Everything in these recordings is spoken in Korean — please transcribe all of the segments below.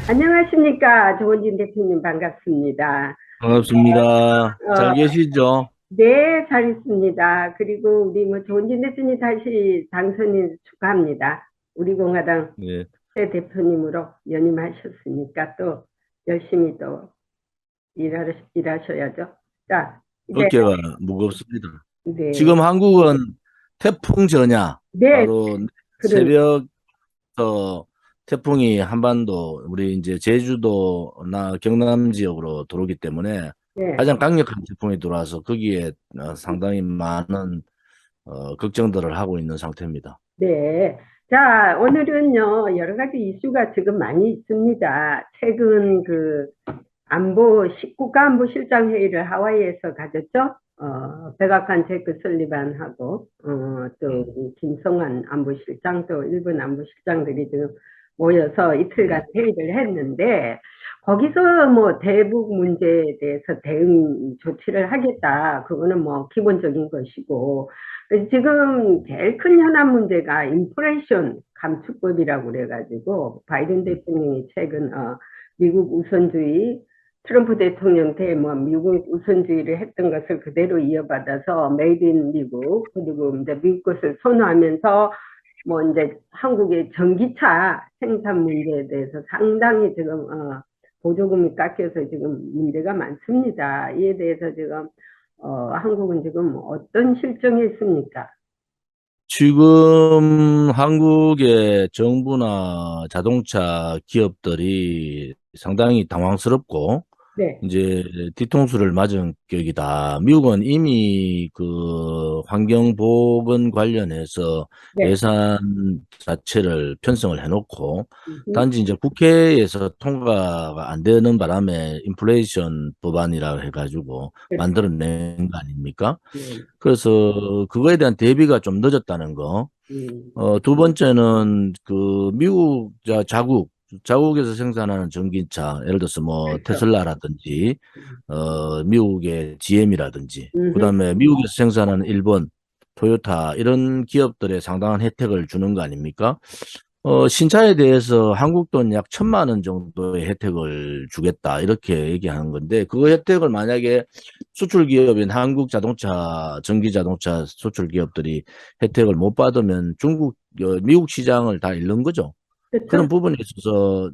안녕하십니까. 조원진 대표님 반갑습니다. 반갑습니다. 잘 어, 계시죠? 네, 잘 있습니다. 그리고 우리 뭐 조원진 대표님 다시 당선인 축하합니다. 우리 공화당 네, 새 대표님으로 연임하셨으니까 또 열심히 또 일하셔야죠. 자, 이제, 어깨가 무겁습니다. 네, 지금 한국은 태풍 전야, 네, 바로 그런, 새벽부터 태풍이 한반도, 우리 이제 제주도나 경남 지역으로 들어오기 때문에 네, 가장 강력한 태풍이 들어와서 거기에 상당히 많은 걱정들을 하고 있는 상태입니다. 네. 자, 오늘은요, 여러 가지 이슈가 지금 많이 있습니다. 최근 국가안보실장 회의를 하와이에서 가졌죠. 백악관 제크 설리반하고, 또, 음. 우리 김성환 안보실장, 또 일본 안보실장들이 지금 모여서 이틀간 회의를 했는데, 거기서 뭐 대북 문제에 대해서 대응 조치를 하겠다. 그거는 뭐 기본적인 것이고, 지금 제일 큰 현안 문제가 인플레이션 감축법이라고 그래가지고, 바이든 대통령이 최근, 미국 우선주의, 트럼프 대통령 때 뭐 미국 우선주의를 했던 것을 그대로 이어받아서 메이드 인 미국 그리고 이제 미국 것을 선호하면서 뭐 이제 한국의 전기차 생산 문제에 대해서 상당히 지금 보조금이 깎여서 지금 문제가 많습니다. 이에 대해서 지금 한국은 지금 어떤 실정이 있습니까? 지금 한국의 정부나 자동차 기업들이 상당히 당황스럽고 네, 이제 뒤통수를 맞은 격이다. 미국은 이미 그 환경보건 관련해서 네, 예산 자체를 편성을 해놓고 음흠, 단지 이제 국회에서 통과가 안 되는 바람에 인플레이션 법안이라 해가지고 그렇죠. 만들어낸 거 아닙니까? 네, 그래서 그거에 대한 대비가 좀 늦었다는 거. 음, 두 번째는 그 미국 자국에서 생산하는 전기차, 예를 들어서 뭐 그렇죠. 테슬라라든지, 미국의 GM이라든지, 음흠, 그다음에 미국에서 생산하는 일본, 토요타, 이런 기업들에 상당한 혜택을 주는 거 아닙니까? 신차에 대해서 한국 돈 약 1,000만 원 정도의 혜택을 주겠다, 이렇게 얘기하는 건데, 그 혜택을 만약에 수출 기업인 한국 자동차, 전기 자동차 수출 기업들이 혜택을 못 받으면 미국 시장을 다 잃는 거죠. 그렇죠. 그런 부분에 있어서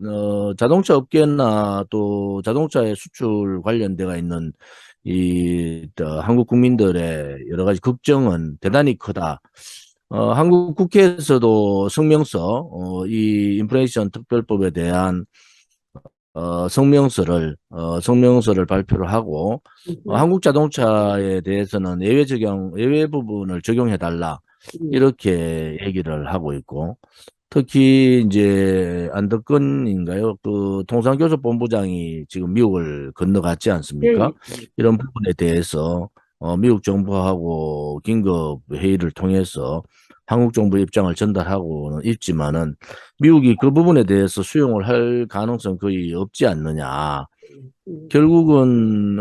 자동차 업계나 또 자동차의 수출 관련돼가 있는 한국 국민들의 여러 가지 걱정은 대단히 크다. 한국 국회에서도 이 인플레이션 특별법에 대한 성명서를 발표를 하고, 음흠, 한국 자동차에 대해서는 예외 부분을 적용해 달라. 음, 이렇게 얘기를 하고 있고, 특히 이제 안덕근인가요? 그 통상교섭본부장이 지금 미국을 건너갔지 예, 않습니까? 예. 이런 부분에 대해서 미국 정부하고 긴급 회의를 통해서 한국 정부 입장을 전달하고는 있지만은 미국이 그 부분에 대해서 수용을 할 가능성 거의 없지 않느냐. 음, 결국은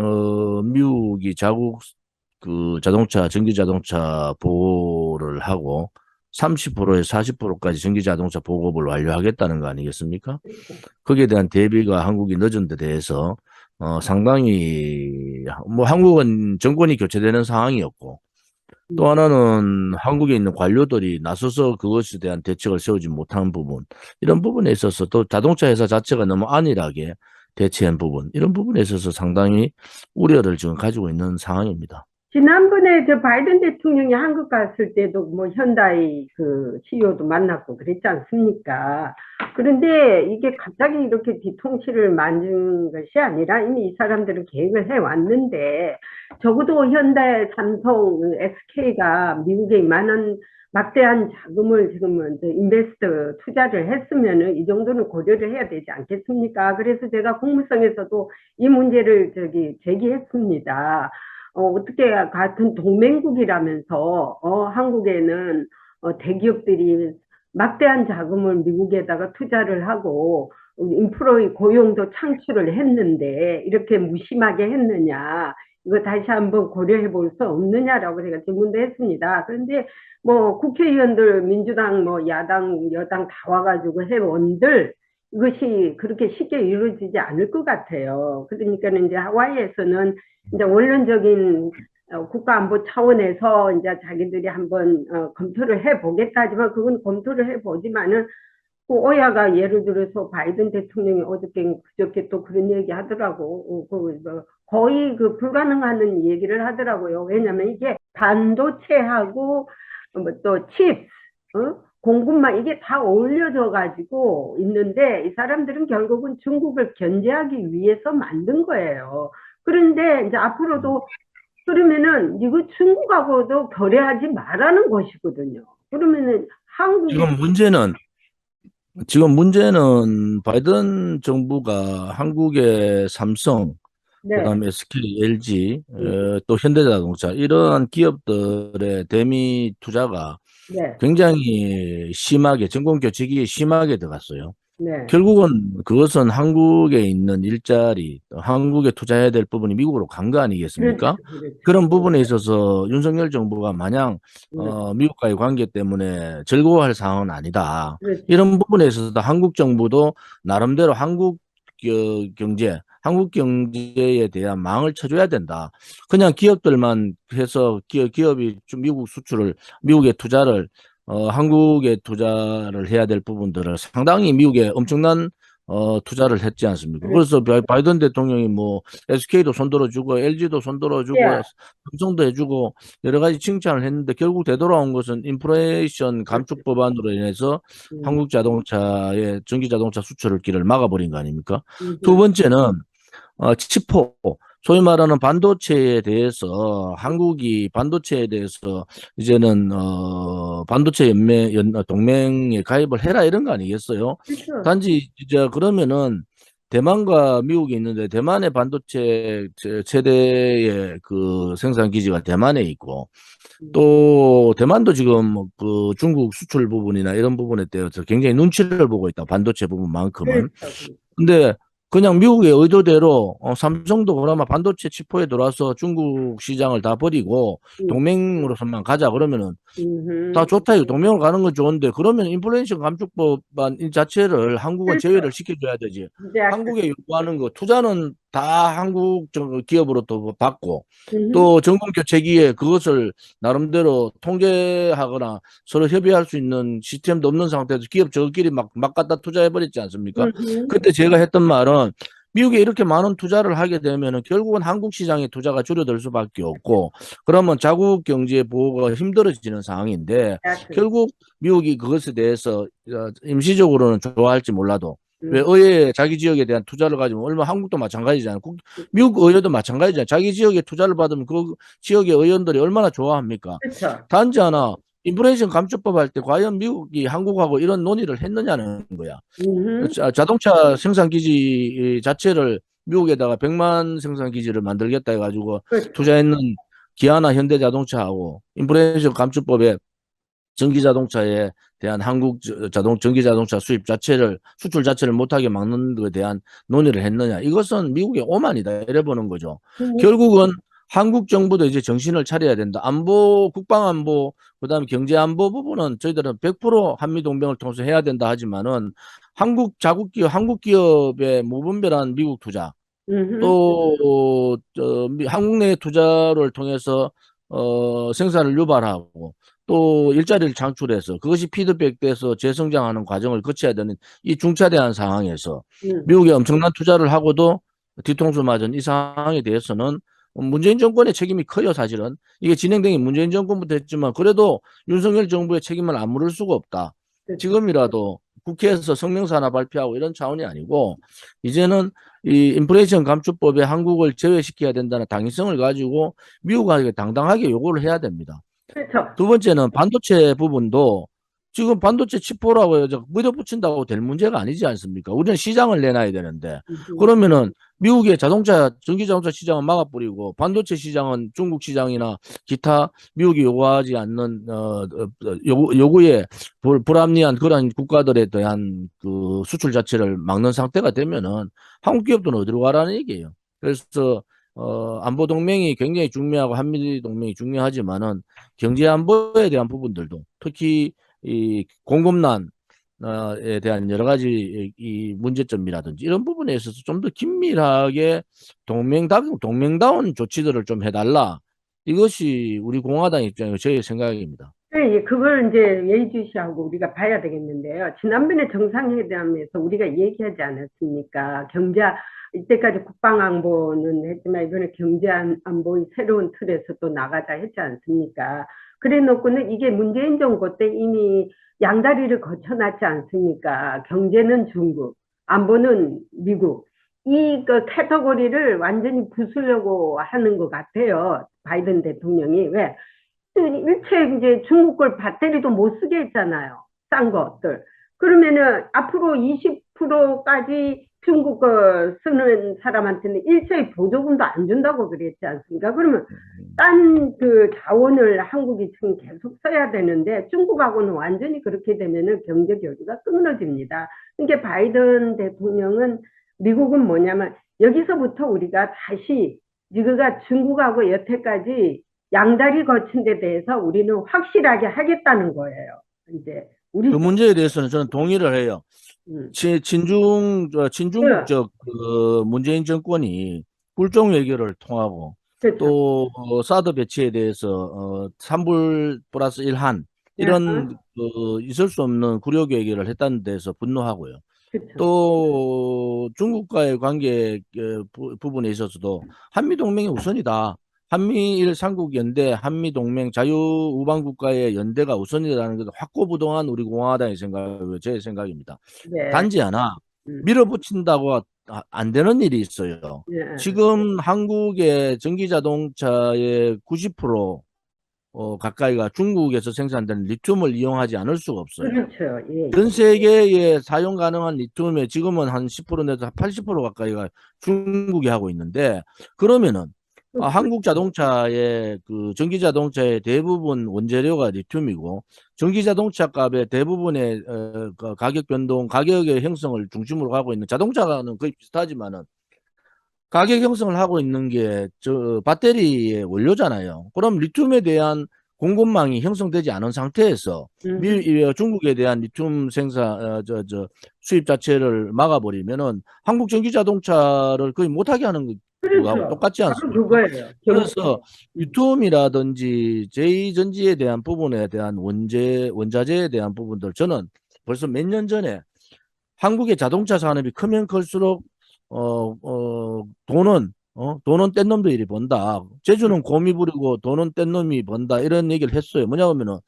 미국이 전기 자동차 보호를 하고 30%에서 40%까지 전기 자동차 보급을 완료하겠다는 거 아니겠습니까? 그렇죠. 거기에 대한 대비가 한국이 늦은 데 대해서 상당히 뭐 한국은 정권이 교체되는 상황이었고, 또 음. 하나는 한국에 있는 관료들이 나서서 그것에 대한 대책을 세우지 못한 부분, 이런 부분에 있어서 또 자동차 회사 자체가 너무 안일하게 대처한 부분, 이런 부분에 있어서 상당히 우려를 지금 가지고 있는 상황입니다. 지난번에 저 바이든 대통령이 한국 갔을 때도 뭐 현다이 그 CEO도 만났고 그랬지 않습니까? 그런데 이게 갑자기 이렇게 뒤통수를 맞은 것이 아니라 이미 이 사람들은 계획을 해 왔는데 적어도 현대, 삼성, SK가 미국에 이만한 막대한 자금을 지금 먼저 인베스트 투자를 했으면은 이 정도는 고려를 해야 되지 않겠습니까? 그래서 제가 국무성에서도 이 문제를 제기했습니다. 어떻게 같은 동맹국이라면서 한국에는 대기업들이 막대한 자금을 미국에다가 투자를 하고 인프로의 고용도 창출을 했는데 이렇게 무심하게 했느냐 이거 다시 한번 고려해 볼 수 없느냐라고 제가 질문도 했습니다. 그런데 뭐 국회의원들 민주당 뭐 야당 여당 다 와가지고 회원들 이것이 그렇게 쉽게 이루어지지 않을 것 같아요. 그러니까는 이제 하와이에서는 이제 원론적인 국가안보 차원에서 이제 자기들이 한번 검토를 해보겠다 하지만 그건 검토를 해보지만은 그 오야가 예를 들어서 바이든 대통령이 어저께 그저께 또 그런 얘기 하더라고. 뭐 거의 그 불가능한 얘기를 하더라고요. 왜냐면 이게 반도체하고 뭐또 칩, 공급망 이게 다 어울려져 가지고 있는데 이 사람들은 결국은 중국을 견제하기 위해서 만든 거예요. 그런데 이제 앞으로도 그러면은 이거 중국하고도 거래하지 말라는 것이거든요. 그러면은 한국이 지금 문제는 지금 문제는 바이든 정부가 한국의 삼성, 네, 그다음에 SK, LG, 음, 또 현대자동차 이러한 기업들의 대미 투자가 네, 굉장히 심하게 정권 교체기에 심하게 들어갔어요. 네. 결국은 그것은 한국에 있는 일자리, 또 한국에 투자해야 될 부분이 미국으로 간 거 그렇죠, 아니겠습니까? 그렇죠. 그런 부분에 있어서 윤석열 정부가 마냥 네, 미국과의 관계 때문에 즐거워할 상황은 아니다. 그렇죠. 이런 부분에 있어서 한국 정부도 나름대로 한국 경제에 대한 망을 쳐줘야 된다. 그냥 기업들만 해서 기업이 좀 미국에 투자를 한국에 투자를 해야 될 부분들을 상당히 미국에 엄청난 투자를 했지 않습니까? 그렇죠. 그래서 바이든 대통령이 뭐 SK도 손들어주고 LG도 손들어주고 예, 삼성도 해주고 여러 가지 칭찬을 했는데 결국 되돌아온 것은 인플레이션 그렇죠. 감축 법안으로 인해서 음, 한국 자동차의 전기 자동차 수출을 길을 막아버린 거 아닙니까? 두 음, 번째는 치포, 소위 말하는 반도체에 대해서 한국이 반도체에 대해서 이제는 반도체 동맹에 가입을 해라 이런 거 아니겠어요? 그렇죠. 단지 이제 그러면은 대만과 미국이 있는데 대만의 반도체 최대의 그 생산 기지가 대만에 있고 음, 또 대만도 지금 그 중국 수출 부분이나 이런 부분에 대해서 굉장히 눈치를 보고 있다. 반도체 부분만큼은. 그렇죠. 그렇죠. 근데 그냥 미국의 의도대로 삼성도 그나마 반도체 치포에 들어와서 중국 시장을 다 버리고 음, 동맹으로서만 가자 그러면은 다 음, 좋다. 이거 동맹으로 가는 건 좋은데 그러면 인플레이션 감축법안 이 자체를 한국은 제외를 그렇죠. 시켜줘야 되지. 이제 한국에 요구하는 거 투자는 다 한국 기업으로도 받고 음, 또 정권 교체기에 그것을 나름대로 통제하거나 서로 협의할 수 있는 시스템도 없는 상태에서 기업 저끼리 막 갖다 투자해 버렸지 않습니까? 음, 그때 제가 했던 말은 미국에 이렇게 많은 투자를 하게 되면은 결국은 한국 시장의 투자가 줄어들 수밖에 없고 그러면 자국 경제 보호가 힘들어지는 상황인데 그렇죠. 결국 미국이 그것에 대해서 임시적으로는 좋아할지 몰라도 왜 음, 의회에 자기 지역에 대한 투자를 가지면 얼마 한국도 마찬가지잖아요. 미국 의회도 마찬가지잖아요. 자기 지역에 투자를 받으면 그 지역의 의원들이 얼마나 좋아합니까? 그렇죠. 단지 하나 인플레이션 감축법 할 때 과연 미국이 한국하고 이런 논의를 했느냐는 거야. 음, 자동차 생산 기지 자체를 미국에다가 100만 생산 기지를 만들겠다 해가지고 그렇죠. 투자했는 기아나 현대자동차하고 인플레이션 감축법에 전기 자동차에 대한 전기 자동차 수출 자체를 못하게 막는 것에 대한 논의를 했느냐. 이것은 미국의 오만이다. 이래 보는 거죠. 음, 결국은 한국 정부도 이제 정신을 차려야 된다. 국방안보, 그다음에 경제안보 부분은 저희들은 100% 한미동맹을 통해서 해야 된다 하지만은 한국 기업의 무분별한 미국 투자, 음, 또 한국 내 투자를 통해서 생산을 유발하고 또 일자리를 창출해서 그것이 피드백돼서 재성장하는 과정을 거쳐야 되는 이 중차대한 상황에서 음, 미국이 엄청난 투자를 하고도 뒤통수 맞은 이 상황에 대해서는 문재인 정권의 책임이 커요, 사실은. 이게 진행된 게 문재인 정권부터 했지만 그래도 윤석열 정부의 책임을 안 물을 수가 없다. 그렇죠. 지금이라도 국회에서 성명서 하나 발표하고 이런 차원이 아니고 이제는 이 인플레이션 감축법에 한국을 제외시켜야 된다는 당위성을 가지고 미국에게 당당하게 요구를 해야 됩니다. 그렇죠. 두 번째는 반도체 부분도 지금 반도체 치포라고 해서 밀어붙인다고 될 문제가 아니지 않습니까? 우리는 시장을 내놔야 되는데 음, 그러면은 미국의 전기 자동차 시장은 막아버리고 반도체 시장은 중국 시장이나 기타 미국이 요구하지 않는 요구에 불합리한 그런 국가들에 대한 그 수출 자체를 막는 상태가 되면은 한국 기업들은 어디로 가라는 얘기예요. 그래서 안보 동맹이 굉장히 중요하고 한미 동맹이 중요하지만은 경제 안보에 대한 부분들도 특히 이 공급난 에 대한 여러 가지 이 문제점이라든지 이런 부분에 있어서 좀 더 긴밀하게 동맹다운 조치들을 좀 해달라. 이것이 우리 공화당 입장의 저의 생각입니다. 네, 예, 그걸 이제 예의주시하고 우리가 봐야 되겠는데요. 지난번에 정상회담에서 우리가 얘기하지 않았습니까? 이때까지 국방안보는 했지만 이번에 경제안보의 새로운 틀에서 또 나가자 했지 않습니까? 그래 놓고는 이게 문재인 정부 때 이미 양다리를 거쳐놨지 않습니까? 경제는 중국, 안보는 미국. 이 그 카테고리를 완전히 부수려고 하는 것 같아요. 바이든 대통령이. 왜? 일체 이제 중국 걸 배터리도 못 쓰게 했잖아요. 싼 것들. 그러면은 앞으로 20%까지 중국 거 쓰는 사람한테는 일체의 보조금도 안 준다고 그랬지 않습니까? 그러면 딴 그 자원을 한국이 지금 계속 써야 되는데 중국하고는 완전히 그렇게 되면은 경제 교류가 끊어집니다. 그러니까 바이든 대통령은 미국은 뭐냐면 여기서부터 우리가 다시 지금가 중국하고 여태까지 양다리 거친 데 대해서 우리는 확실하게 하겠다는 거예요. 이제 그 우리 문제에 대해서는 저는 동의를 해요. 음, 친중국적 그 문재인 정권이 굴종 외교를 통하고 그렇죠. 또 사드 배치에 대해서 3불 플러스 1한 예, 이런 그 있을 수 없는 굴욕 외교를 했다는 데서 분노하고요. 그렇죠. 또 중국과의 관계 부분에 있어서도 한미동맹이 우선이다. 한미일 삼국 연대, 한미동맹 자유우방국가의 연대가 우선이라는 것도 확고부동한 우리 공화당의 생각이고요. 제 생각입니다. 네, 단지 하나 음, 밀어붙인다고 안 되는 일이 있어요. 예, 지금 한국의 전기자동차의 90% 가까이가 중국에서 생산되는 리튬을 이용하지 않을 수가 없어요. 그렇죠. 예, 전 세계에 사용 가능한 리튬의 지금은 한 10% 내서 80% 가까이가 중국이 하고 있는데 그러면은 한국 자동차의 그 전기 자동차의 대부분 원재료가 리튬이고 전기 자동차 값의 대부분의 그 가격 변동, 가격의 형성을 중심으로 하고 있는 자동차는 거의 비슷하지만은 가격 형성을 하고 있는 게 저 배터리의 원료잖아요. 그럼 리튬에 대한 공급망이 형성되지 않은 상태에서 음, 중국에 대한 리튬 수입 자체를 막아버리면은 한국 전기 자동차를 거의 못하게 하는 거하고 그렇죠. 똑같지 바로 않습니까? 그거예요. 그래서 음, 리튬이라든지 제2전지에 대한 부분에 대한 원자재에 대한 부분들 저는 벌써 몇 년 전에 한국의 자동차 산업이 크면 클수록 돈은 뗀 놈도 이리 번다. 제주는 곰이 부리고 돈은 뗀 놈이 번다. 이런 얘기를 했어요. 뭐냐면은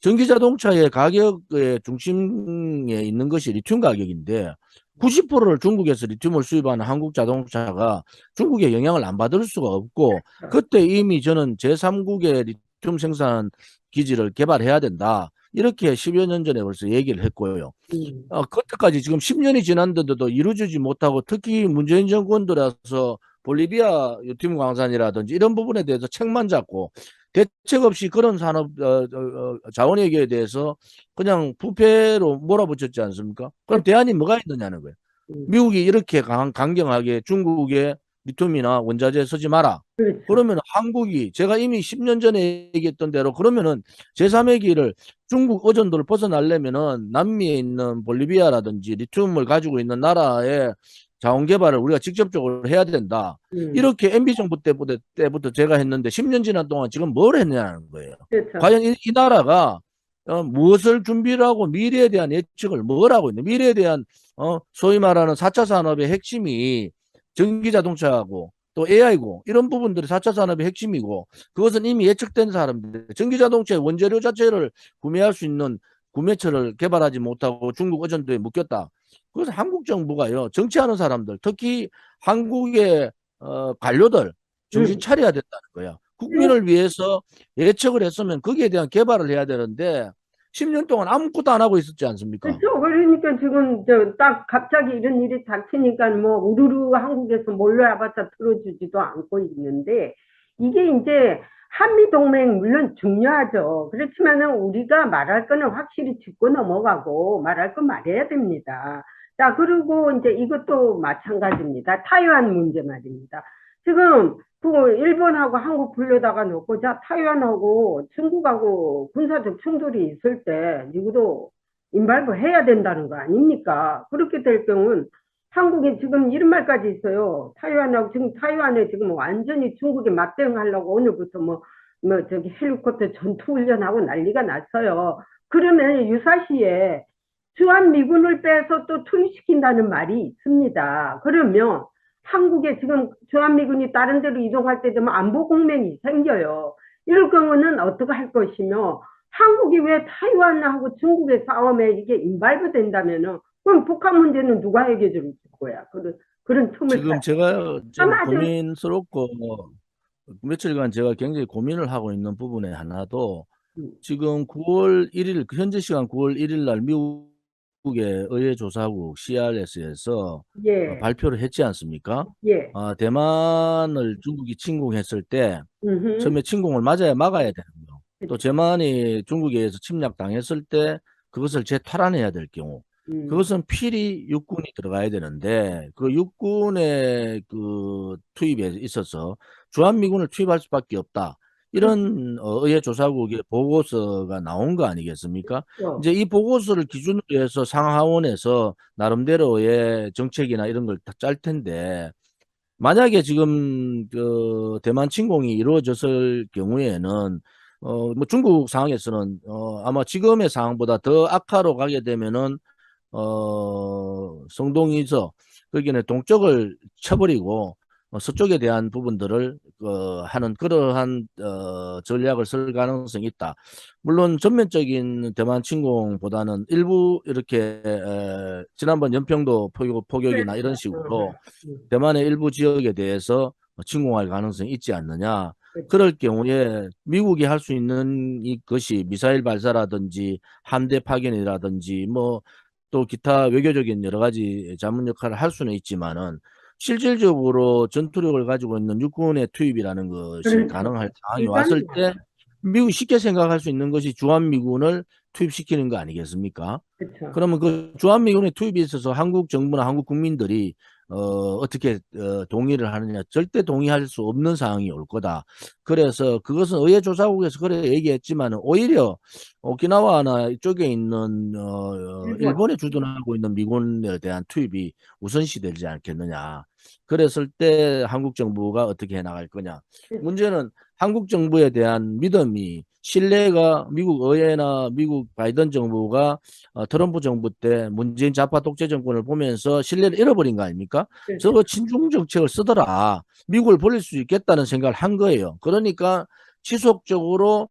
전기 자동차의 가격의 중심에 있는 것이 리튬 가격인데 90%를 중국에서 리튬을 수입하는 한국 자동차가 중국의 영향을 안 받을 수가 없고 그때 이미 저는 제3국의 리튬 생산 기지를 개발해야 된다. 이렇게 10여 년 전에 벌써 얘기를 했고요. 음, 그때까지 지금 10년이 지났는데도 이루어지지 못하고 특히 문재인 정권 들어서 볼리비아 유팀 광산이라든지 이런 부분에 대해서 책만 잡고 대책 없이 그런 산업 자원외교에 대해서 그냥 부패로 몰아붙였지 않습니까? 그럼 대안이 뭐가 있느냐는 거예요. 음, 미국이 이렇게 강경하게 중국에 리튬이나 원자재 쓰지 마라. 그렇죠. 그러면 한국이 제가 이미 10년 전에 얘기했던 대로 그러면은 제3의 길을 중국 의존도를 벗어나려면은 남미에 있는 볼리비아라든지 리튬을 가지고 있는 나라의 자원 개발을 우리가 직접적으로 해야 된다. 음, 이렇게 MB 정부 때부터 제가 했는데 10년 지난 동안 지금 뭘 했냐는 거예요. 그렇죠. 과연 이 나라가 무엇을 준비를 하고 미래에 대한 예측을 뭘 하고 있는 미래에 대한 소위 말하는 4차 산업의 핵심이 전기 자동차하고 또 AI고 이런 부분들이 4차 산업의 핵심이고 그것은 이미 예측된 사람들 전기 자동차의 원재료 자체를 구매할 수 있는 구매처를 개발하지 못하고 중국 의존도에 묶였다. 그래서 한국 정부가요 정치하는 사람들 특히 한국의 관료들 정신 음. 차려야 된다는 거야. 국민을 위해서 예측을 했으면 거기에 대한 개발을 해야 되는데 10년 동안 아무것도 안 하고 있었지 않습니까? 그렇죠. 그러니까 지금 저 딱 갑자기 이런 일이 닥치니까 뭐 우르르 한국에서 몰려와봤자 들어주지도 않고 있는데 이게 이제 한미 동맹 물론 중요하죠. 그렇지만은 우리가 말할 거는 확실히 짚고 넘어가고 말할 건 말해야 됩니다. 자, 그리고 이제 이것도 마찬가지입니다. 타이완 문제 말입니다. 지금 그 일본하고 한국 불려다가 놓고 자 타이완하고 중국하고 군사적 충돌이 있을 때 누구도 임발부 해야 된다는 거 아닙니까? 그렇게 될 경우는 한국에 지금 이런 말까지 있어요. 타이완하고 지금 타이완에 지금 완전히 중국에 맞대응하려고 오늘부터 저기 헬리콥터 전투 훈련하고 난리가 났어요. 그러면 유사시에 주한미군을 빼서 또 투입시킨다는 말이 있습니다. 그러면 한국에 지금 주한미군이 다른 데로 이동할 때 되면 안보 공면이 생겨요. 이럴 경우는 어떻게 할 것이며, 한국이 왜 타이완하고 중국의 싸움에 이게 인발부된다면은 그럼 북한 문제는 누가 해결해 줄 거야? 그런 틈을 지금 제가 좀 아마 좀 고민스럽고 며칠간 제가 굉장히 고민을 하고 있는 부분의 하나도 지금 9월 1일, 현재 시간 9월 1일 날 미국의 의회 조사국 CRS에서 예, 발표를 했지 않습니까? 예, 대만을 중국이 침공했을 때 음, 처음에 침공을 막아야 되는 거. 또 대만이 중국에 의해서 침략당했을 때 그것을 재탈환해야 될 경우. 그것은 필히 육군이 들어가야 되는데 그 육군의 그 투입에 있어서 주한미군을 투입할 수밖에 없다. 이런 의회 조사국의 보고서가 나온 거 아니겠습니까? 그렇죠. 이제 이 보고서를 기준으로 해서 상하원에서 나름대로의 정책이나 이런 걸 다 짤 텐데 만약에 지금 그 대만 침공이 이루어졌을 경우에는 뭐 중국 상황에서는 아마 지금의 상황보다 더 악화로 가게 되면은 성동이서 거기는 동쪽을 쳐버리고 서쪽에 대한 부분들을 하는 그러한 전략을 쓸 가능성이 있다. 물론 전면적인 대만 침공보다는 일부 이렇게 지난번 연평도 포격이나 이런 그렇죠. 식으로 대만의 일부 지역에 대해서 침공할 가능성이 있지 않느냐. 그럴 경우에 미국이 할 수 있는 것이 미사일 발사라든지 함대 파견이라든지 뭐 또 기타 외교적인 여러 가지 자문 역할을 할 수는 있지만은 실질적으로 전투력을 가지고 있는 육군의 투입이라는 것이 그렇죠. 가능할 상황이 왔을 불가능하죠. 때 미국이 쉽게 생각할 수 있는 것이 주한미군을 투입시키는 거 아니겠습니까? 그렇죠. 그러면 그 주한미군의 투입에 있어서 한국 정부나 한국 국민들이 어떻게 동의를 하느냐 절대 동의할 수 없는 상황이 올 거다. 그래서 그것은 의회 조사국에서 그래 얘기했지만 오히려 오키나와나 이쪽에 있는 일본. 일본에 주둔하고 있는 미군에 대한 투입이 우선시 되지 않겠느냐. 그랬을 때 한국 정부가 어떻게 해 나갈 거냐. 문제는 한국 정부에 대한 믿음이 신뢰가 미국 의회나 미국 바이든 정부가 트럼프 정부 때 문재인 좌파 독재 정권을 보면서 신뢰를 잃어버린 거 아닙니까? 그렇죠. 저거 친중 정책을 쓰더라. 미국을 벌릴 수 있겠다는 생각을 한 거예요. 그러니까 지속적으로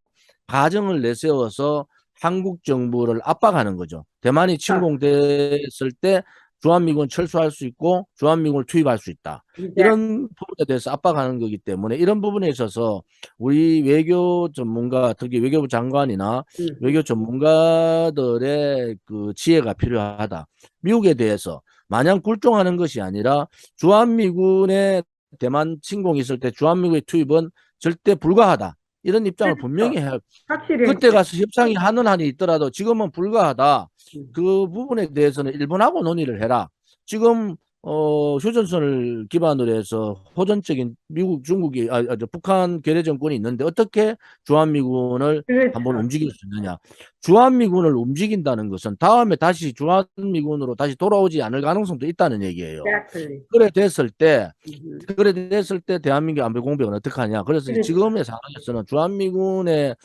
가정을 내세워서 한국 정부를 압박하는 거죠. 대만이 침공됐을 때 주한미군 철수할 수 있고 주한미군을 투입할 수 있다. 이제 이런 부분에 대해서 압박하는 거기 때문에 이런 부분에 있어서 우리 외교 전문가, 특히 외교부 장관이나 외교 전문가들의 그 지혜가 필요하다. 미국에 대해서 마냥 굴종하는 것이 아니라 주한미군의 대만 침공이 있을 때 주한미군의 투입은 절대 불가하다. 이런 입장을 분명히 해야 확실히 그때 했어요. 가서 협상이 하는 한이 있더라도 지금은 불가하다. 그 부분에 대해서는 일본하고 논의를 해라. 지금 휴전선을 기반으로 해서 호전적인 미국, 중국이 북한 괴뢰 정권이 있는데 어떻게 주한미군을 한번 그렇죠. 움직일 수 있느냐. 주한미군을 움직인다는 것은 다음에 다시 주한미군으로 다시 돌아오지 않을 가능성도 있다는 얘기예요. exactly. 그래 됐을 때 음, 그래 됐을 때 대한민국 안보 공백은 어떻게 하냐. 그래서 그러니까. 지금의 상황에서는 주한미군의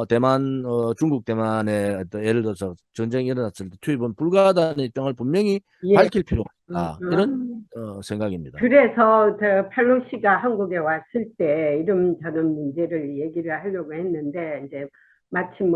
대만, 중국 대만의 어떤 예를 들어서 전쟁이 일어났을 때 투입은 불가하다는 입장을 분명히 예. 밝힐 필요가 있다. 이런 음. 생각입니다. 그래서 저 펠로시가 한국에 왔을 때 이런저런 문제를 얘기를 하려고 했는데 이제 마침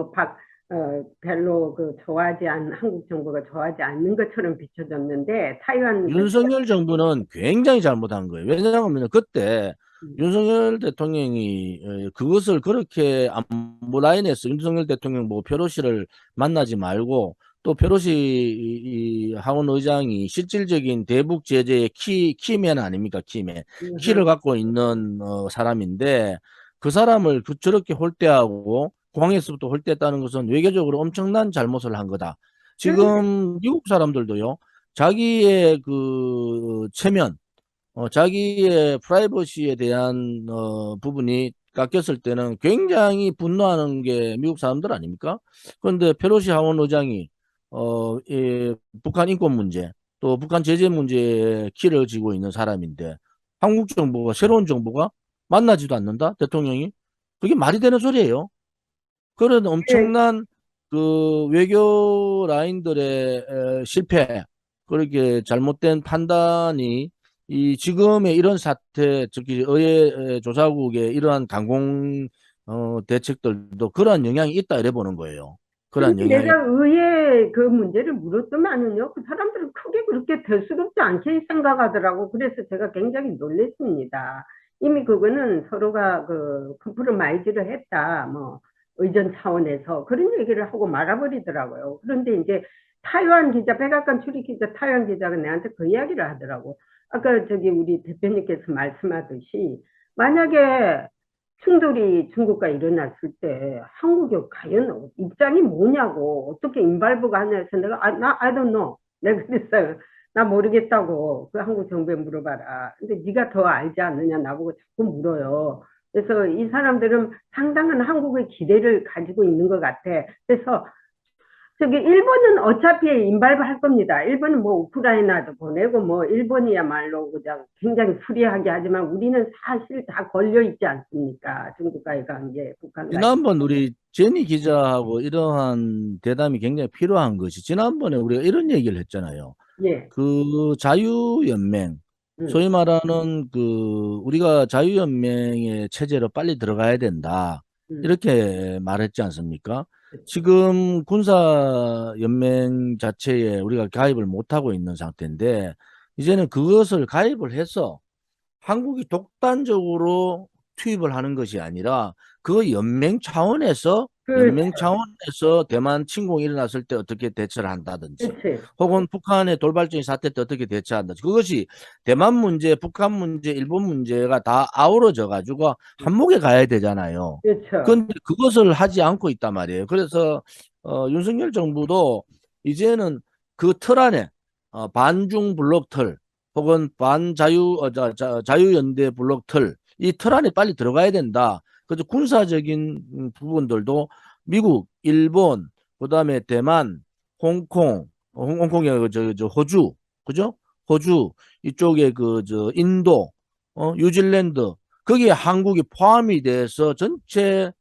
별로 좋아하지 않는 한국 정부가 좋아하지 않는 것처럼 비춰졌는데 타이완 윤석열 정부는 굉장히 잘못한 거예요. 왜냐하면 그때 윤석열 대통령이 그것을 그렇게 안보 라인에서 윤석열 대통령 뭐 페로시를 만나지 말고 또 페로시 하원 의장이 실질적인 대북 제재의 키맨 아닙니까? 키맨. 키를 갖고 있는 사람인데 그 사람을 저렇게 홀대하고 공항에서부터 홀대했다는 것은 외교적으로 엄청난 잘못을 한 거다. 그러니까 지금 미국 사람들도요. 자기의 그 체면, 자기의 프라이버시에 대한 부분이 깎였을 때는 굉장히 분노하는 게 미국 사람들 아닙니까? 그런데 페로시 하원 의장이 북한 인권 문제, 또 북한 제재 문제에 키를 쥐고 있는 사람인데, 한국 정부가, 새로운 정부가 만나지도 않는다? 대통령이? 그게 말이 되는 소리예요. 그런 예, 엄청난 그 외교 라인들의 실패, 그렇게 잘못된 판단이 이 지금의 이런 사태, 특히 의회 조사국의 이러한 강공 대책들도 그러한 영향이 있다 이래 보는 거예요. 그러한 그런데 영향이. 내가 의회 그 문제를 물었더만은요, 그 사람들은 크게 그렇게 대수롭지 않게 생각하더라고. 그래서 제가 굉장히 놀랐습니다. 이미 그거는 서로가 그 컴프로마이즈를 했다, 뭐, 의전 차원에서 그런 얘기를 하고 말아버리더라고요. 그런데 이제 타요한 기자, 백악관 출입 기자 타요한 기자가 내한테 그 이야기를 하더라고. 아까 저기 우리 대표님께서 말씀하듯이, 만약에 충돌이 중국과 일어났을 때 한국이 과연 입장이 뭐냐고 어떻게 인발부가 하냐 해서 내가 나 I don't know 내가 그랬어요. 나 모르겠다고 그 한국 정부에 물어봐라. 근데 네가 더 알지 않느냐 나보고 자꾸 물어요. 그래서 이 사람들은 상당한 한국의 기대를 가지고 있는 것 같아. 그래서 저기 일본은 어차피 인발부 할 겁니다. 일본은 뭐 우크라이나도 보내고 뭐 일본이야말로 그냥 굉장히 프리하게 하지만 우리는 사실 다 걸려 있지 않습니까? 중국과의 관계, 북한과의. 지난번 우리 제니 기자하고 이러한 대담이 굉장히 필요한 것이, 지난번에 우리가 이런 얘기를 했잖아요. 예. 그 자유연맹, 음, 소위 말하는 그 우리가 자유연맹의 체제로 빨리 들어가야 된다. 음, 이렇게 말했지 않습니까? 그렇죠. 지금 군사연맹 자체에 우리가 가입을 못하고 있는 상태인데, 이제는 그것을 가입을 해서 한국이 독단적으로 투입을 하는 것이 아니라 그 그렇죠. 연맹 차원에서 대만 침공이 일어났을 때 어떻게 대처를 한다든지, 그렇지. 혹은 북한의 돌발적인 사태 때 어떻게 대처한다든지, 그것이 대만 문제, 북한 문제, 일본 문제가 다 아우러져 가지고 한목에 가야 되잖아요. 그렇죠. 그런데 그것을 하지 않고 있단 말이에요. 그래서 윤석열 정부도 이제는 그 틀 안에 반중 블록 틀, 혹은 자유연대 블록 틀, 이 틀 안에 빨리 들어가야 된다. 그래서 군사적인 부분들도 미국, 일본, 그다음에 대만, 홍콩, 홍콩이 아니고 저 호주, 그죠? 호주 이쪽에 그 저 인도, 뉴질랜드, 거기에 한국이 포함이 돼서 전체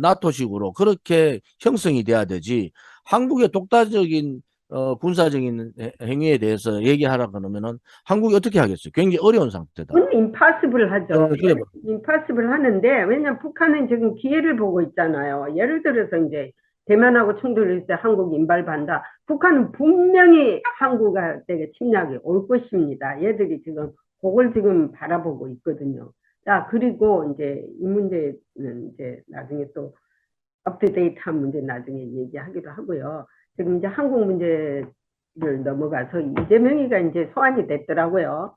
나토식으로 그렇게 형성이 돼야 되지. 한국의 독자적인 군사적인 행위에 대해서 얘기하라 그러면은 한국이 어떻게 하겠어요? 굉장히 어려운 상태다. 그건 임파서블 하죠. 그래 봐. 임파서블 하는데, 왜냐면 북한은 지금 기회를 보고 있잖아요. 예를 들어서 이제 대만하고 충돌일 때 한국 인발한다. 북한은 분명히 한국한테 침략이 올 것입니다. 얘들이 지금 그걸 지금 바라보고 있거든요. 자, 그리고 이제 이 문제는 이제 나중에 또 업데이트한 문제 나중에 얘기하기도 하고요. 지금 이제 한국 문제를 넘어가서 이재명이가 이제 소환이 됐더라고요.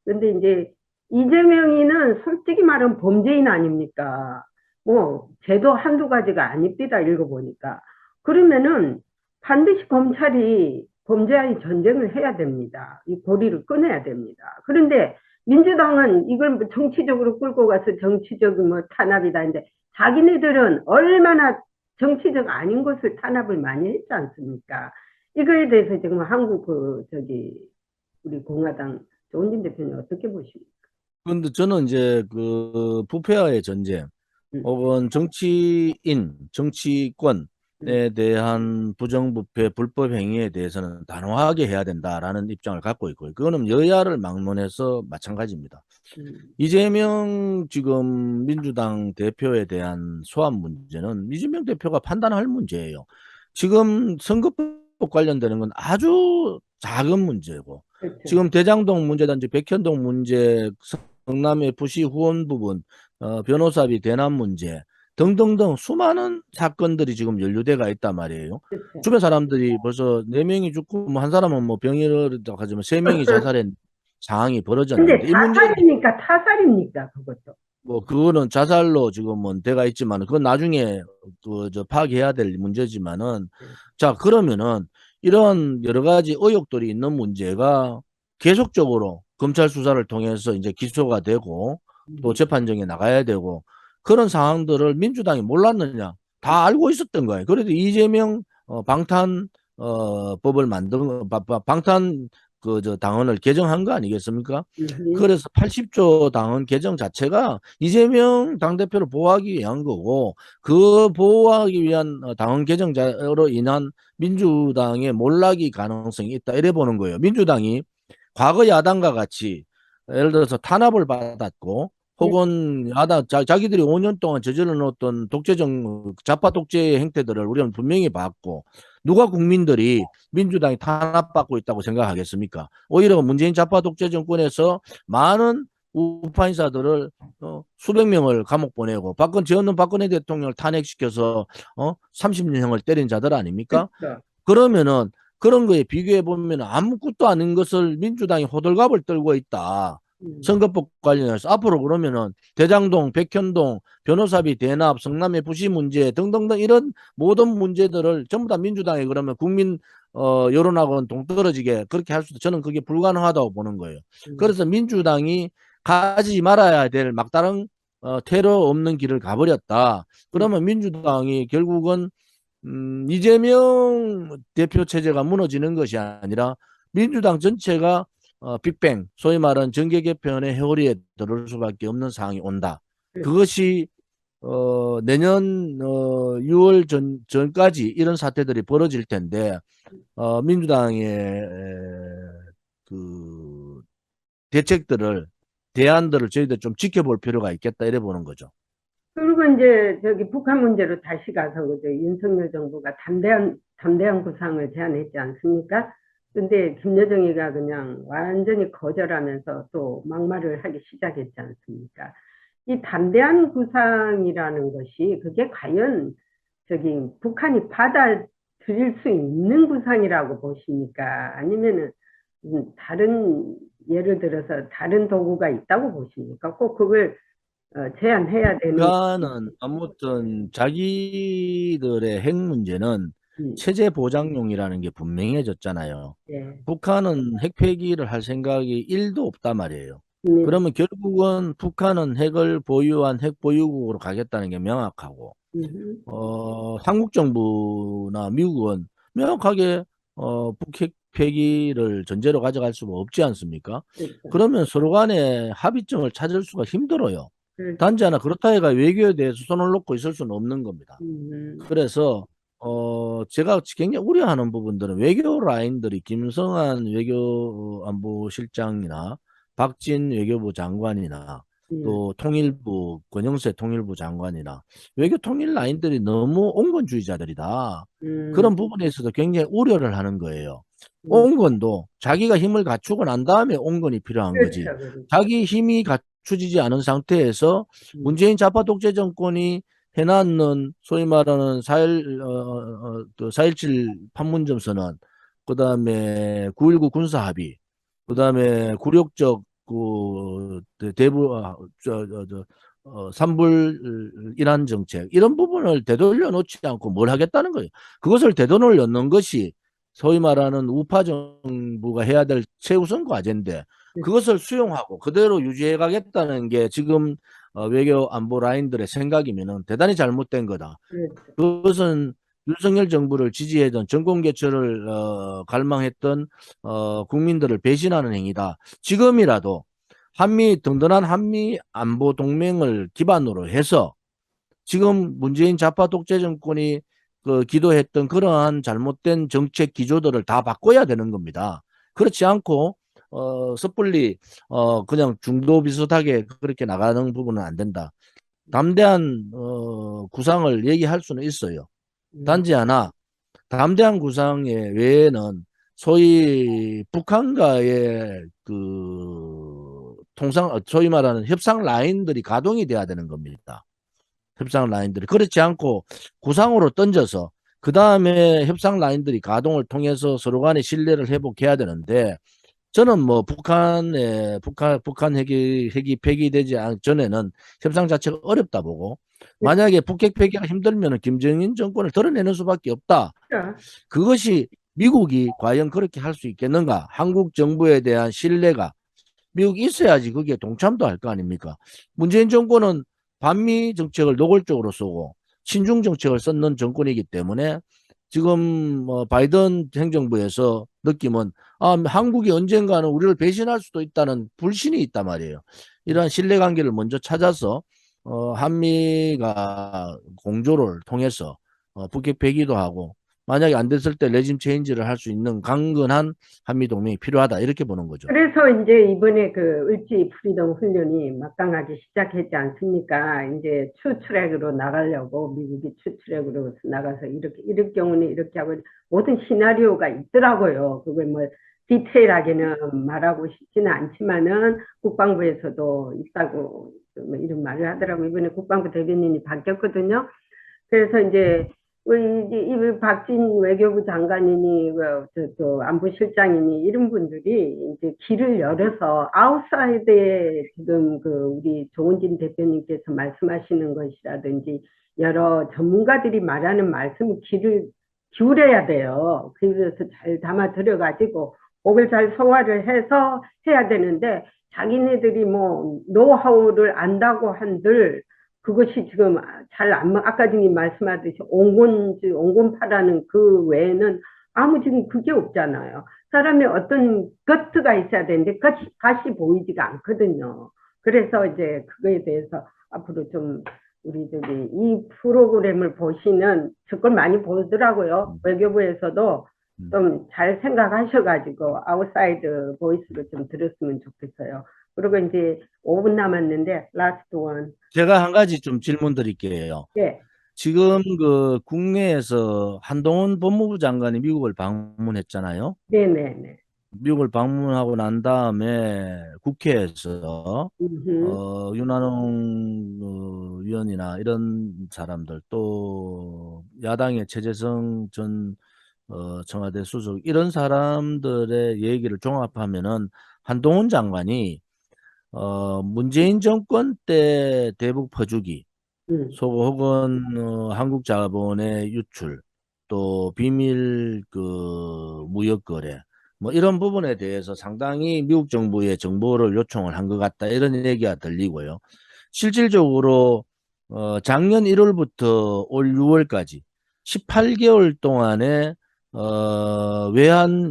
근데 이제 이재명이는 솔직히 말하면 범죄인 아닙니까? 뭐 죄도 한두 가지가 아닙니다. 읽어보니까. 그러면은 반드시 검찰이 범죄와의 전쟁을 해야 됩니다. 이 고리를 끊어야 됩니다. 그런데 민주당은 이걸 뭐 정치적으로 끌고 가서 정치적 뭐 탄압이다. 이제 자기네들은 얼마나 정치적 아닌 것을 탄압을 많이 했지 않습니까? 이거에 대해서 지금 한국 그 저기 우리 공화당 조은진 대표님 어떻게 보십니까? 그런데 저는 이제 그 부패와의 전쟁, 음, 혹은 정치인, 정치권에 음, 대한 부정부패, 불법 행위에 대해서는 단호하게 해야 된다라는 입장을 갖고 있고요. 그거는 여야를 막론해서 마찬가지입니다. 음, 이재명 지금 민주당 대표에 대한 소환 문제는 이재명 대표가 판단할 문제예요. 지금 선거법 관련되는 건 아주 작은 문제고, 그렇죠. 지금 대장동 문제든지 백현동 문제, 성남 FC 후원 부분, 변호사비 대납 문제 등등등 수많은 사건들이 지금 연루돼가 있단 말이에요. 그렇죠. 주변 사람들이 벌써 네 명이 죽고 뭐 한 사람은 뭐 병이라고 하지만 세 명이 자살한 상황이 근데 벌어졌는데, 이 문제는 자살입니까? 타살입니까? 그것도. 뭐 그거는 자살로 지금은 돼가 있지만, 그건 나중에 그 저 파악해야 될 문제지만은, 자, 그러면은 이런 여러 가지 의혹들이 있는 문제가 계속적으로 검찰 수사를 통해서 이제 기소가 되고 또 음, 재판정에 나가야 되고, 그런 상황들을 민주당이 몰랐느냐? 다 알고 있었던 거예요. 그래도 이재명 방탄 법을 만든 방탄 저 당헌을 개정한 거 아니겠습니까? 음, 그래서 80조 당헌 개정 자체가 이재명 당대표를 보호하기 위한 거고 그 보호하기 위한 당헌 개정자로 인한 민주당의 몰락이 가능성이 있다 이래 보는 거예요. 민주당이 과거 야당과 같이 예를 들어서 탄압을 받았고 네, 혹은 야당 자기들이 5년 동안 저질러 놓았던 독재적 좌파 독재의 행태들을 우리는 분명히 봤고 누가 국민들이 민주당이 탄압받고 있다고 생각하겠습니까? 오히려 문재인 좌파 독재 정권에서 많은 우파 인사들을 수백 명을 감옥 보내고 재없는 박근혜 대통령을 탄핵시켜서 30년형을 때린 자들 아닙니까? 그렇죠. 그러면은 그런 거에 비교해 보면 아무것도 아닌 것을 민주당이 호들갑을 떨고 있다. 음, 선거법 관련해서 앞으로 그러면은 대장동, 백현동, 변호사비 대납, 성남의 부시 문제 등등등 이런 모든 문제들을 전부 다 민주당이 그러면 국민 여론하고는 동떨어지게 그렇게 할 수도 저는 그게 불가능하다고 보는 거예요. 음, 그래서 민주당이 가지 말아야 될 막다른 테러 없는 길을 가버렸다. 음, 그러면 민주당이 결국은 이재명 대표 체제가 무너지는 것이 아니라 민주당 전체가 빅뱅, 소위 말하는 정계 개편의 회오리에 들을 수밖에 없는 상황이 온다. 그렇죠. 그것이 내년 6월 전까지 이런 사태들이 벌어질 텐데 민주당의 그 대책들을 대안들을 저희들 좀 지켜볼 필요가 있겠다 이래 보는 거죠. 그리고 이제 저기 북한 문제로 다시 가서 그죠. 윤석열 정부가 담대한 구상을 제안했지 않습니까? 근데 김여정이가 그냥 완전히 거절하면서 또 막말을 하기 시작했지 않습니까? 이 담대한 구상이라는 것이 그게 과연 저기 북한이 받아들일 수 있는 구상이라고 보십니까? 아니면은 다른 예를 들어서 다른 도구가 있다고 보십니까? 꼭 그걸 제한해야 되는. 북한은 아무튼 자기들의 핵 문제는 음, 체제 보장용이라는 게 분명해졌잖아요. 예, 북한은 핵 폐기를 할 생각이 1도 없단 말이에요. 네, 그러면 결국은 북한은 핵을 보유한 핵 보유국으로 가겠다는 게 명확하고, 한국 정부나 미국은 명확하게 북핵 폐기를 전제로 가져갈 수가 없지 않습니까? 그렇죠. 그러면 서로 간에 합의점을 찾을 수가 힘들어요. 그렇죠. 단지 하나 그렇다 해가 외교에 대해서 손을 놓고 있을 수는 없는 겁니다. 음, 그래서 제가 굉장히 우려하는 부분들은 외교 라인들이 김성한 외교안보실장이나 박진 외교부 장관이나 음, 또 통일부 권영세 통일부 장관이나 외교 통일 라인들이 너무 온건주의자들이다. 음, 그런 부분에 있어서 굉장히 우려를 하는 거예요. 음, 온건도 자기가 힘을 갖추고 난 다음에 온건이 필요한 거지. 그렇죠, 그렇죠. 자기 힘이 갖추지지 않은 상태에서 음, 문재인 좌파 독재 정권이 해놨는 소위 말하는 4.17 판문점 선언, 그 다음에 9.19 군사합의, 그 다음에 굴욕적 대부 산불 이란 정책 이런 부분을 되돌려 놓지 않고 뭘 하겠다는 거예요. 그것을 되돌려 놓는 것이 소위 말하는 우파 정부가 해야 될 최우선 과제인데 그렇죠, 그것을 수용하고 그대로 유지해 가겠다는 게 지금 외교 안보 라인들의 생각이면은 대단히 잘못된 거다. 그렇죠. 그것은 윤석열 정부를 지지했던 정권 개최를 갈망했던 국민들을 배신하는 행위다. 지금이라도 든든한 한미 안보 동맹을 기반으로 해서 지금 문재인 좌파 독재 정권이 기도했던 그러한 잘못된 정책 기조들을 다 바꿔야 되는 겁니다. 그렇지 않고 섣불리 그냥 중도 비슷하게 그렇게 나가는 부분은 안 된다. 담대한 구상을 얘기할 수는 있어요. 음, 단지 하나 담대한 구상의 외에는 소위 북한과의 소위 말하는 협상 라인들이 가동이 돼야 되는 겁니다. 협상 라인들이 그렇지 않고 구상으로 던져서 그 다음에 협상 라인들이 가동을 통해서 서로 간의 신뢰를 회복해야 되는데 저는 뭐 북한 핵이 폐기되지 전에는 협상 자체가 어렵다 보고 만약에 북핵 폐기가 힘들면 김정인 정권을 드러내는 수밖에 없다. 그렇죠. 그것이 미국이 과연 그렇게 할 수 있겠는가? 한국 정부에 대한 신뢰가 미국이 있어야지 그게 동참도 할 거 아닙니까? 문재인 정권은 반미 정책을 노골적으로 쏘고 친중 정책을 썼는 정권이기 때문에 지금 바이든 행정부에서 느낌은 한국이 언젠가는 우리를 배신할 수도 있다는 불신이 있단 말이에요. 이러한 신뢰관계를 먼저 찾아서 한미가 공조를 통해서 북핵 폐기도 하고 만약에 안 됐을 때 레짐 체인지를 할 수 있는 강건한 한미 동맹이 필요하다 이렇게 보는 거죠. 그래서 이제 이번에 그 을지 프리덤 훈련이 막강하게 시작했지 않습니까? 이제 추트랙으로 나가려고 미국이 추트랙으로 나가서 이럴 경우는 이렇게 하고 모든 시나리오가 있더라고요. 그걸 뭐 디테일하게는 말하고 싶지는 않지만은 국방부에서도 있다고 뭐 이런 말을 하더라고요. 이번에 국방부 대변인이 바뀌었거든요. 그래서 이제 이 박진 외교부 장관이니 저 안보실장이니 이런 분들이 이제 길을 열어서 아웃사이드에 지금 그 우리 조은진 대표님께서 말씀하시는 것이라든지 여러 전문가들이 말하는 말씀 길을 기울여야 돼요. 그래서 잘 담아 들여가지고 그걸 잘 소화를 해서 해야 되는데 자기네들이 뭐 노하우를 안다고 한들 그것이 지금 잘 안, 아까 전에 말씀하듯이 온건파라는 그 외에는 아무 지금 그게 없잖아요. 사람이 어떤 것트가 있어야 되는데 같이 보이지가 않거든요. 그래서 이제 그거에 대해서 앞으로 좀 우리들이 이 프로그램을 보시는 저걸 많이 보더라고요. 외교부에서도 음. 좀 잘 생각하셔가지고 아웃사이드 보이스로 좀 들었으면 좋겠어요. 그리고 이제 5분 남았는데 라스트 원. 제가 한 가지 좀 질문 드릴게요. 네, 지금 그 국내에서 한동훈 법무부 장관이 미국을 방문했잖아요. 네네네. 미국을 방문하고 난 다음에 국회에서 음, 윤한홍 위원이나 이런 사람들 또 야당의 최재성 전 청와대 수석 이런 사람들의 얘기를 종합하면은 한동훈 장관이 문재인 정권 때 대북 퍼주기 음, 혹은 한국 자본의 유출, 또 비밀 그 무역 거래, 뭐 이런 부분에 대해서 상당히 미국 정부에 정보를 요청을 한 것 같다 이런 얘기가 들리고요. 실질적으로 작년 1월부터 올 6월까지 18개월 동안에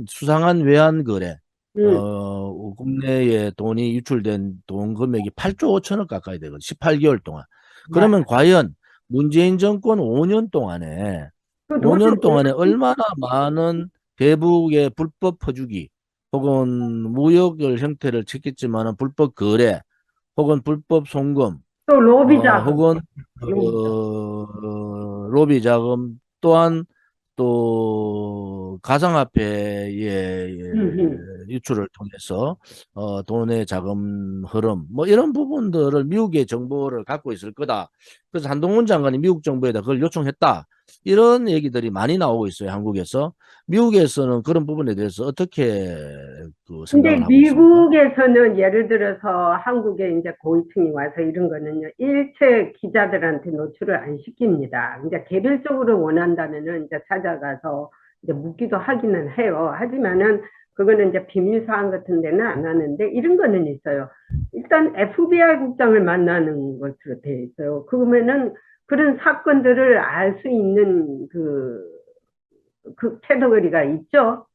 수상한 외환 거래, 음, 국내에 돈이 유출된 돈 금액이 8조 5천억 가까이 되거든요. 18개월 동안. 맞아. 그러면 과연 문재인 정권 5년 동안에 그 돈을 5년 동안에 얼마나 많은 대북의 불법 퍼주기 혹은 무역을 형태를 찾겠지만은 불법 거래 혹은 불법 송금 또 로비 자금, 혹은 로비 자금. 로비 자금 또한 또 가상화폐의 음. 유출을 통해서 돈의 자금 흐름 뭐 이런 부분들을 미국의 정보를 갖고 있을 거다. 그래서 한동훈 장관이 미국 정부에다 그걸 요청했다. 이런 얘기들이 많이 나오고 있어요. 한국에서. 미국에서는 그런 부분에 대해서 어떻게 그 근데 생각을 하고 있습니까? 미국에서는 예를 들어서 한국에 이제 고위층이 와서 이런 거는요, 일체 기자들한테 노출을 안 시킵니다. 이제 개별적으로 원한다면은 이제 찾아가서 이제 묻기도 하기는 해요. 하지만은 그거는 이제 비밀 사항 같은 데는 안 하는데 이런 거는 있어요. 일단 FBI 국장을 만나는 것으로 되어 있어요. 그러면은 그런 사건들을 알 수 있는 그 캐터거리가 있죠.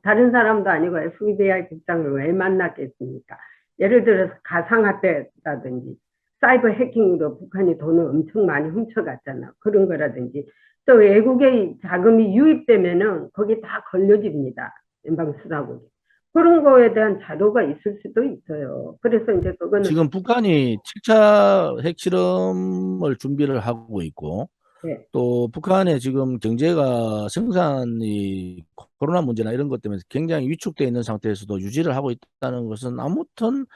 다른 사람도 아니고 FBI 국장을 왜 만났겠습니까? 예를 들어서 가상화폐라든지 사이버 해킹으로 북한이 돈을 엄청 많이 훔쳐갔잖아. 그런 거라든지 또 외국의 자금이 유입되면은 거기 다 걸려집니다. 연방수사국이. 그런 거에 대한 자료가 있을 수도 있어요. 그래서 이제 그거는 지금 북한이 7차 핵실험을 준비를 하고 있고 네, 또 북한의 지금 경제가 생산이 코로나 문제나 이런 것 때문에 굉장히 위축되어 있는 상태에서도 유지를 하고 있다는 것은 아무튼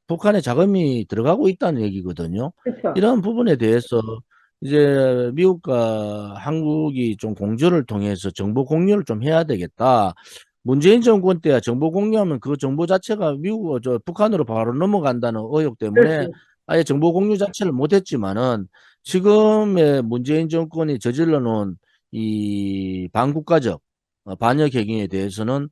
북한의 자금이 들어가고 있다는 얘기거든요. 그렇죠. 이런 부분에 대해서 이제 미국과 한국이 좀 공조를 통해서 정보 공유를 좀 해야 되겠다. 문재인 정권 때야 정보 공유하면 그 정보 자체가 북한으로 바로 넘어간다는 의혹 때문에 그렇지. 아예 정보 공유 자체를 못했지만은 지금의 문재인 정권이 저질러 놓은 이 반국가적 반역 행위에 대해서는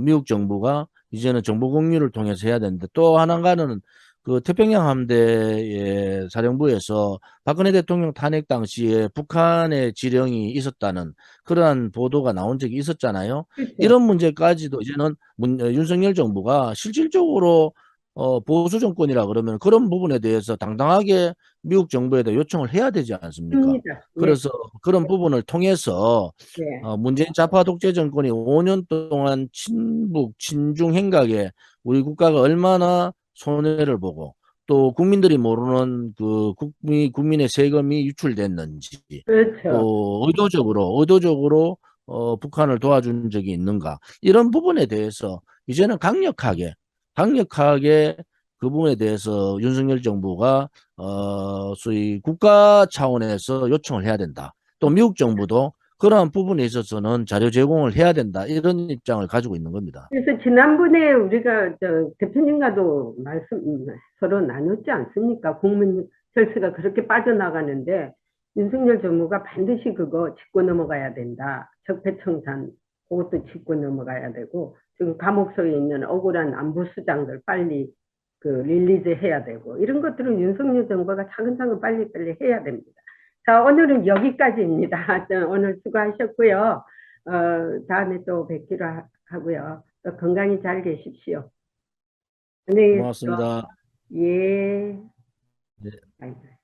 미국 정부가 이제는 정보 공유를 통해서 해야 되는데 또 하나가는 그 태평양 함대의 사령부에서 박근혜 대통령 탄핵 당시에 북한의 지령이 있었다는 그러한 보도가 나온 적이 있었잖아요. 그렇죠. 이런 문제까지도 이제는 윤석열 정부가 실질적으로 보수 정권이라 그러면 그런 부분에 대해서 당당하게 미국 정부에다 요청을 해야 되지 않습니까? 합니다. 예, 그래서 그런 부분을 통해서 예. 문재인 좌파 독재 정권이 5년 동안 친북, 친중 행각에 우리 국가가 얼마나 손해를 보고 또 국민들이 모르는 그 국민의 세금이 유출됐는지 그렇죠. 또 의도적으로 북한을 도와준 적이 있는가 이런 부분에 대해서 이제는 강력하게 그 부분에 대해서 윤석열 정부가 소위 국가 차원에서 요청을 해야 된다. 또 미국 정부도 그러한 부분에 있어서는 자료 제공을 해야 된다. 이런 입장을 가지고 있는 겁니다. 그래서 지난번에 우리가 대표님과도 서로 나눴지 않습니까? 국민 혈세가 그렇게 빠져나가는데 윤석열 정부가 반드시 그거 짚고 넘어가야 된다. 적폐청산 그것도 짚고 넘어가야 되고 지금 감옥소에 있는 억울한 안보수장들 빨리 그 릴리즈 해야 되고 이런 것들은 윤석열 정부가 차근차근 빨리빨리 해야 됩니다. 자, 오늘은 여기까지입니다. 오늘 수고하셨고요. 다음에 또 뵙기로 하고요. 건강히 잘 계십시오. 안녕히 계십시오. 고맙습니다. 예. 네. 아이고.